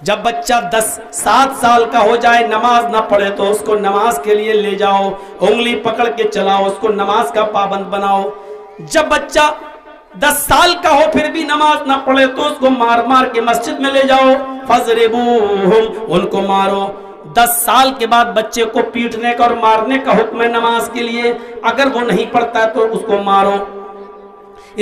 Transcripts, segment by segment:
جب بچہ 7 سال کا ہو جائے نماز نہ پڑھے تو اس کو نماز کے لیے لے جاؤ، انگلی پکڑ کے چلاؤ، اس کو نماز کا پابند بناؤ۔ جب بچہ 10 سال کا ہو پھر بھی نماز نہ پڑھے تو اس کو مار مار کے مسجد میں لے جاؤ، فَضْرِبُوهُمْ، ان کو مارو۔ 10 سال کے بعد بچے کو پیٹنے کا اور مارنے کا حکم ہے نماز کے لیے، اگر وہ نہیں پڑھتا تو اس کو مارو۔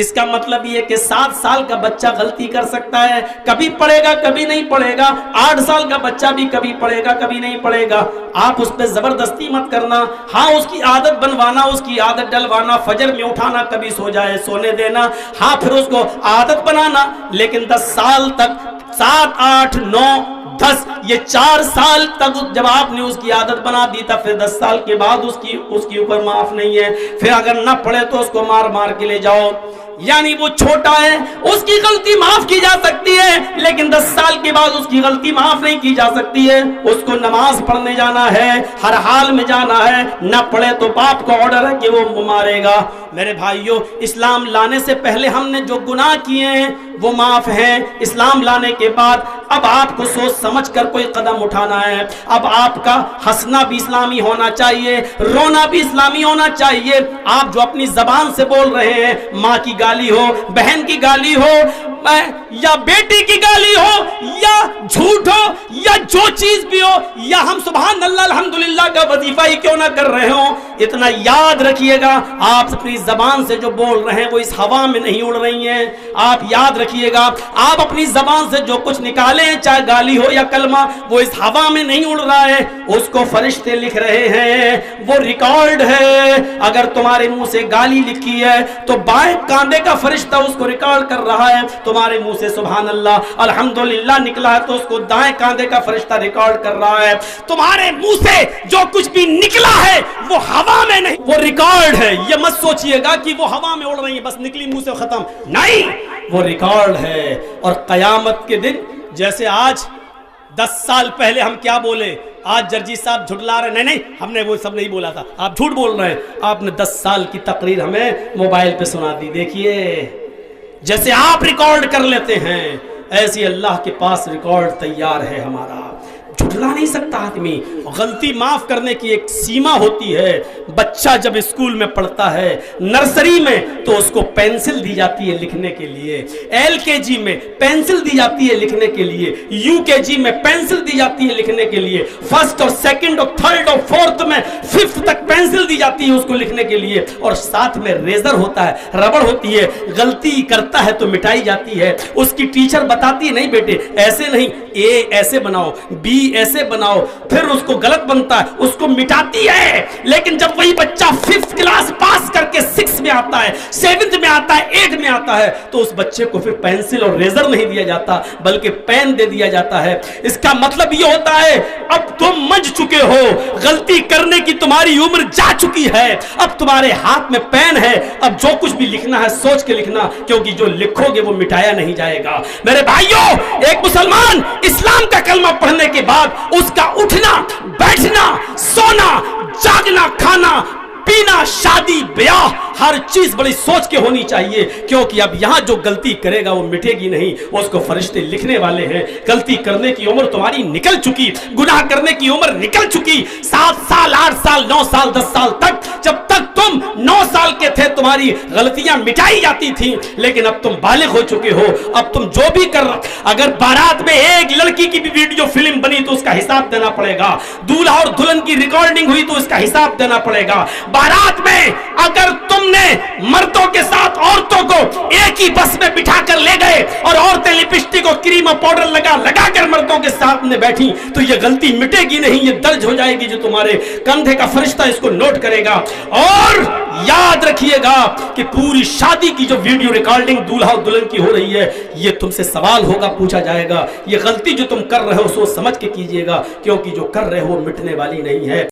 اس کا مطلب یہ کہ 7 سال کا بچہ غلطی کر سکتا ہے، کبھی پڑھے گا کبھی نہیں پڑھے گا۔ 8 سال کا بچہ بھی کبھی پڑھے گا کبھی نہیں پڑھے گا۔ آپ اس پہ زبردستی مت کرنا، ہاں اس کی عادت بنوانا، اس کی عادت ڈلوانا، فجر میں اٹھانا، کبھی سو جائے سونے دینا، ہاں پھر اس کو عادت بنانا، لیکن 10 سال تک 7 8 9 10 یہ 4 سال تک جب آپ نے اس کی عادت بنا دی تھا، پھر 10 سال کے بعد اس کی اوپر معاف نہیں ہے۔ پھر اگر نہ پڑھے تو اس کو مار مار کے لے جاؤ، یعنی وہ چھوٹا ہے، اس کی غلطی معاف کی جا سکتی ہے، لیکن 10 سال کے بعد اس کی غلطی معاف نہیں کی جا سکتی ہے۔ اس کو نماز پڑھنے جانا ہے، ہر حال میں جانا ہے، نہ پڑھے تو باپ کو آرڈر ہے کہ وہ مارے گا۔ میرے بھائیوں، اسلام لانے سے پہلے ہم نے جو گناہ کیے ہیں وہ معاف ہیں، اسلام لانے کے بعد اب آپ کو سوچ سمجھ کر کوئی قدم اٹھانا ہے۔ اب آپ کا ہنسنا بھی اسلامی ہونا چاہیے، رونا بھی اسلامی ہونا چاہیے۔ آپ جو اپنی زبان سے بول رہے ہیں، ماں کی گالی ہو، بہن کی گالی ہو، یا بیٹی کی گالی ہو، یا جھوٹ ہو، یا جو چیز بھی ہو، یا ہم سبحان اللہ الحمدللہ کا وظیفہ ہی کیوں نہ کر رہے ہوں، اتنا یاد رکھیے گا آپ اپنی زبان سے جو بول رہے ہیں وہ اس ہوا میں نہیں اڑ رہی ہیں۔ آپ یاد رکھیے گا آپ اپنی زبان سے جو کچھ نکالے ہیں، چاہے گالی ہو یا کلمہ، وہ اس ہوا میں نہیں اڑ رہا ہے، اس کو فرشتے لکھ رہے ہیں، وہ ریکارڈ ہے۔ اگر تمہارے منہ سے گالی لکھی ہے تو بائیں کاندھے کا فرشتہ اس کو ریکارڈ کر رہا ہے، تمہارے منہ سے سبحان اللہ الحمدللہ نکلا ہے تو اس کو دائیں کاندھے کا فرشتہ ریکارڈ کر رہا ہے۔ تمہارے منہ سے جو کچھ بھی نکلا ہے وہ ہوا میں نہیں، وہ ریکارڈ ہے۔ یہ مت سوچئے گا کہ وہ ہوا میں اڑ رہی ہے، بس نکلی منہ سے ختم، نہیں، وہ ریکارڈ ہے۔ اور قیامت کے دن جیسے آج 10 سال پہلے ہم کیا بولے، آج جرجی صاحب جھٹلا رہے، نہیں ہم نے وہ سب نہیں بولا تھا، آپ جھوٹ بول رہے ہیں، آپ نے 10 سال کی تقریر ہمیں موبائل پہ سنا دی۔ دیکھیے جیسے آپ ریکارڈ کر لیتے ہیں ایسی اللہ کے پاس ریکارڈ تیار ہے ہمارا۔ جھٹلا نہیں سکتا آدمی۔ غلطی معاف کرنے کی ایک سیما ہوتی ہے۔ بچہ جب اسکول میں پڑھتا ہے، نرسری میں، تو اس کو پینسل دی جاتی ہے لکھنے کے لیے، LKG میں پینسل دی جاتی ہے لکھنے کے لیے، UKG میں پینسل دی جاتی ہے لکھنے کے لیے، 1st اور 2nd اور 3rd اور 4th میں 5th تک پینسل دی جاتی ہے اس کو لکھنے کے لیے، اور ساتھ میں ریزر ہوتا ہے، ربڑ ہوتی ہے، غلطی کرتا ہے تو مٹائی جاتی ہے۔ اس کی ٹیچر بتاتی ہے نہیں بیٹے ایسے نہیں، A ایسے بناؤ، B ایسے بناؤ، پھر اس کو غلط بنتا ہے، اس کو مٹاتی ہے۔ لیکن جب وہی بچہ 5th کلاس پاس کر کے 6 میں آتا ہے، 7th میں آتا ہے، 8 میں آتا ہے، تو اس بچے کو پھر پینسل اور ریزر نہیں دیا جاتا بلکہ پین دے دیا جاتا ہے۔ اس کا مطلب یہ ہوتا ہے اب تم مج چکے ہو، غلطی کرنے کی تمہاری عمر جا چکی ہے، اب تمہارے ہاتھ میں پین ہے، اب جو کچھ بھی لکھنا ہے سوچ کے لکھنا، کیونکہ جو لکھو گے وہ مٹایا نہیں جائے گا۔ میرے بھائیوں، ایک مسلمان اسلام کا کلمہ پڑھنے کے بعد اس کا اٹھنا، بیٹھنا، سونا، جاگنا، کھانا، پینا، شادی، بیاہ، ہر چیز بڑی سوچ کے ہونی چاہیے، کیونکہ اب یہاں جو غلطی کرے گا وہ مٹے گی نہیں، اس کو فرشتے لکھنے والے ہیں۔ غلطی کرنے کی عمر تمہاری نکل چکی، گناہ کرنے کی عمر نکل چکی۔ 7 سال 8 سال 9 سال 10 سال تک، جب تک تم 9 سال کے تھے تمہاری غلطیاں مٹائی جاتی تھیں، لیکن اب تم بالغ ہو چکے ہو، اب تم جو بھی کر رہے، اگر بارات میں ایک لڑکی کی بھی ویڈیو فلم بنی تو اس کا حساب دینا پڑے گا، دولہا اور دلہن کی ریکارڈنگ ہوئی تو اس کا حساب دینا پڑے گا۔ بارات میں اگر تم نے مردوں کے ساتھ عورتوں کو ایک ہی بس میں بٹھا کر لے گئے اور عورتیں لپسٹک اور کریم اور پاؤڈر لگا کر مردوں کے ساتھ میں بیٹھی تو یہ غلطی مٹے گی نہیں، یہ درج ہو جائے گی، جو تمہارے کندھے کا فرشتہ اس کو نوٹ کرے گا۔ اور یاد رکھیے گا کہ پوری شادی کی جو ویڈیو ریکارڈنگ دولہا اور دلہن کی ہو رہی ہے، یہ تم سے سوال ہوگا، پوچھا جائے گا۔ یہ غلطی جو تم کر رہے ہو سوچ سمجھ کے کیجئے گا، کیونکہ جو کر رہے ہو مٹنے والی نہیں ہے۔